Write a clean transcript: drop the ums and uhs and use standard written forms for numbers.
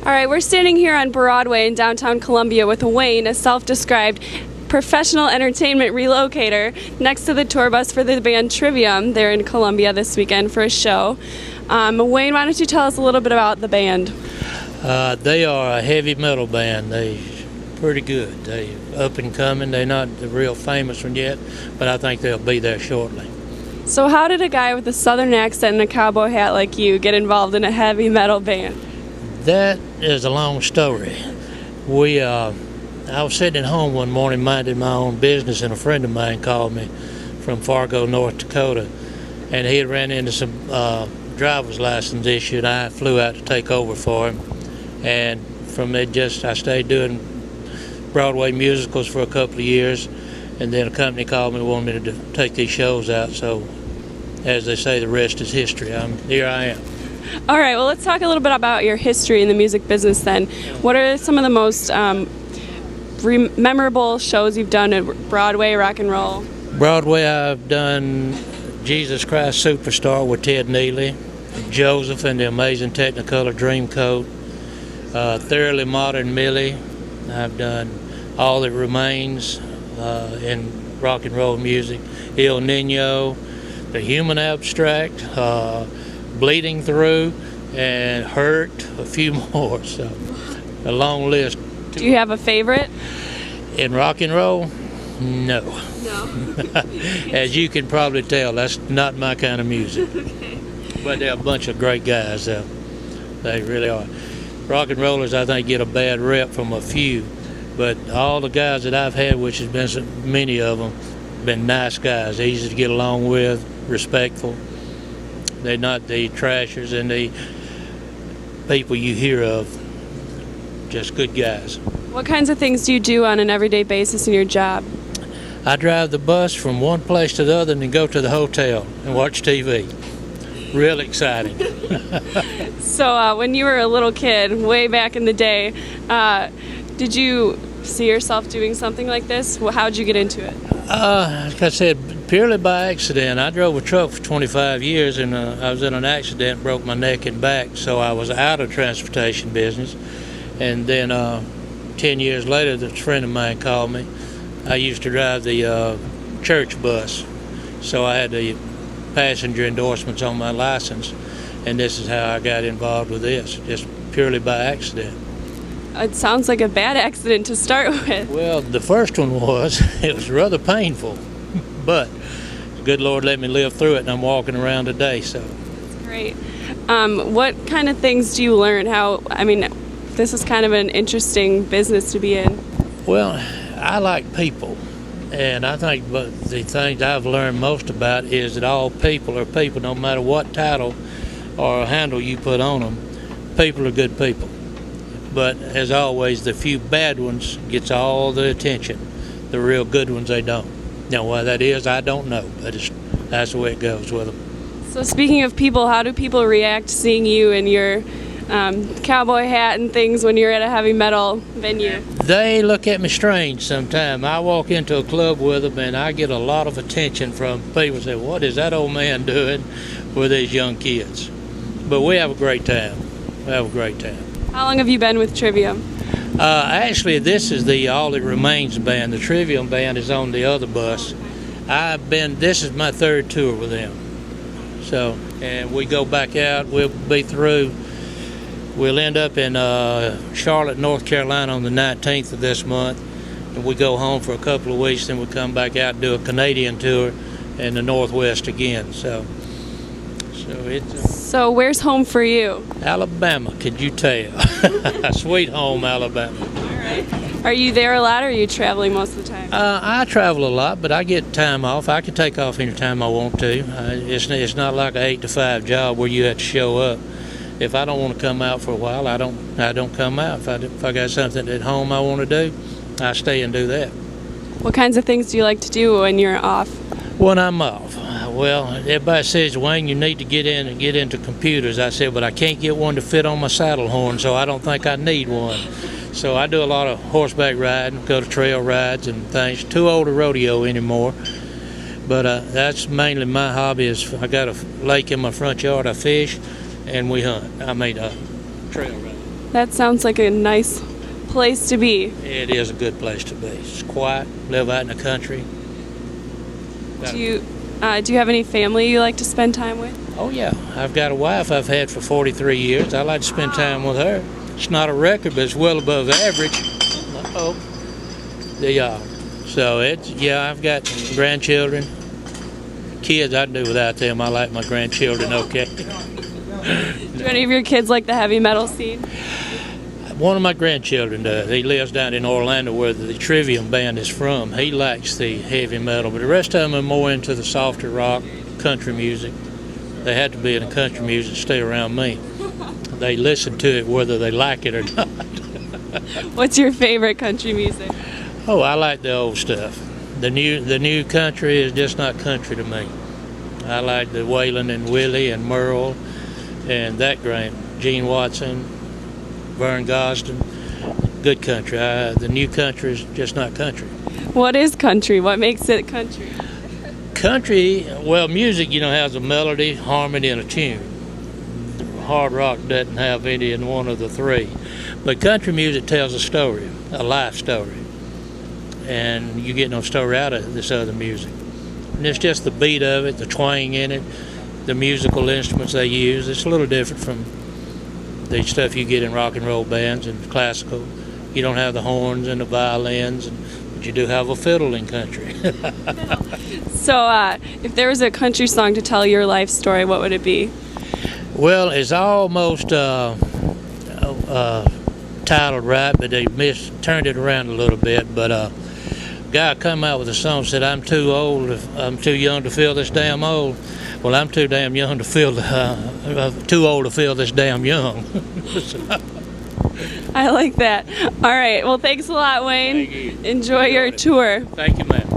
All right, we're standing here on Broadway in downtown Columbia with Wayne, a self-described professional entertainment relocator, next to the tour bus for the band Trivium. They're in Columbia this weekend for a show. Wayne, why don't you tell us a little bit about the band? They are a heavy metal band. They're pretty good. They're up and coming. They're not the real famous one yet, but I think they'll be there shortly. So how did a guy with a southern accent and a cowboy hat like you get involved in a heavy metal band? That is a long story. I was sitting at home one morning minding my own business, and a friend of mine called me from Fargo, North Dakota, and he had ran into some driver's license issue, and I flew out to take over for him. And from it, I stayed doing Broadway musicals for a couple of years, and then a company called me and wanted me to take these shows out. So, as they say, the rest is history. Here I am. All right, well, let's talk a little bit about your history in the music business then. What are some of the most memorable shows you've done at Broadway, rock and roll? Broadway, I've done Jesus Christ Superstar with Ted Neely, Joseph and the Amazing Technicolor Dreamcoat, Thoroughly Modern Millie. I've done All That Remains in rock and roll music, Il Nino, The Human Abstract, Bleeding Through, and Hurt, a few more. So a long list. Do you have a favorite? In rock and roll? No. No. As you can probably tell, that's not my kind of music. Okay. But they're a bunch of great guys. They really are. Rock and rollers, I think, get a bad rep from a few. But all the guys that I've had, which has been so many of them, been nice guys, easy to get along with, respectful. They're not the trashers and the people you hear of, just good guys. What kinds of things do you do on an everyday basis in your job? I drive the bus from one place to the other and then go to the hotel and watch TV. Real exciting. So when you were a little kid, way back in the day, did you see yourself doing something like this? How'd you get into it? Like I said, purely by accident. I drove a truck for 25 years, and I was in an accident, broke my neck and back, so I was out of transportation business. And then 10 years later, this friend of mine called me. I used to drive the church bus, so I had the passenger endorsements on my license, and this is how I got involved with this, just purely by accident. It sounds like a bad accident to start with. Well, the first one it was rather painful, but the good Lord let me live through it, and I'm walking around today, so. That's great. What kind of things do you learn? This is kind of an interesting business to be in. Well, I like people, and I think the things I've learned most about is that all people are people, no matter what title or handle you put on them. People are good people. But as always, the few bad ones gets all the attention. The real good ones, they don't. Now, why that is, I don't know. That's the way it goes with them. So speaking of people, how do people react seeing you in your cowboy hat and things when you're at a heavy metal venue? They look at me strange sometimes. I walk into a club with them, and I get a lot of attention from people who say, "What is that old man doing with these young kids?" But we have a great time. We have a great time. How long have you been with Trivium? Actually, this is the All That Remains band. The Trivium band is on the other bus. This is my third tour with them. So, and we go back out, we'll be through. We'll end up in Charlotte, North Carolina on the 19th of this month. And we go home for a couple of weeks, then we come back out and do a Canadian tour in the Northwest again. So it's... So where's home for you? Alabama, could you tell? Sweet home, Alabama. All right. Are you there a lot, or are you traveling most of the time? I travel a lot, but I get time off. I can take off anytime I want to. It's not like an 8 to 5 job where you have to show up. If I don't want to come out for a while, I don't come out. If I got something at home I want to do, I stay and do that. What kinds of things do you like to do when you're off? When I'm off, well, everybody says, "Wayne, you need to get into computers." I said, but I can't get one to fit on my saddle horn, so I don't think I need one. So I do a lot of horseback riding, go to trail rides and things. Too old to rodeo anymore, but that's mainly my hobby. I got a lake in my front yard. I fish, and we hunt. Trail ride. That sounds like a nice place to be. It is a good place to be. It's quiet, live out in the country. Do you have any family you like to spend time with? Oh yeah, I've got a wife I've had for 43 years. I like to spend time with her. It's not a record, but it's well above average. Uh-oh. So I've got grandchildren. Kids, I'd do without them. I like my grandchildren okay. Do any of your kids like the heavy metal scene? One of my grandchildren does. He lives down in Orlando where the Trivium band is from. He likes the heavy metal, but the rest of them are more into the softer rock, country music. They had to be in the country music to stay around me. They listen to it whether they like it or not. What's your favorite country music? Oh, I like the old stuff. The new country is just not country to me. I like the Waylon and Willie and Merle and that great Gene Watson, Vern Gosdin. Good country. The new country is just not country. What is country? What makes it country? Country, well, music, has a melody, harmony, and a tune. Hard rock doesn't have any in one of the three. But country music tells a story, a life story. And you get no story out of this other music. And it's just the beat of it, the twang in it, the musical instruments they use. It's a little different from the stuff you get in rock and roll bands and classical. You don't have the horns and the violins, but you do have a fiddle in country. So if there was a country song to tell your life story, what would it be? Well, it's almost titled right, but they turned it around a little bit. But guy come out with a song said, I'm too young to feel this damn old. Well, I'm too damn young to feel too old to feel this damn young. I like that. All right. Well, thanks a lot, Wayne. Thank you. Enjoy your tour. Thank you, ma'am.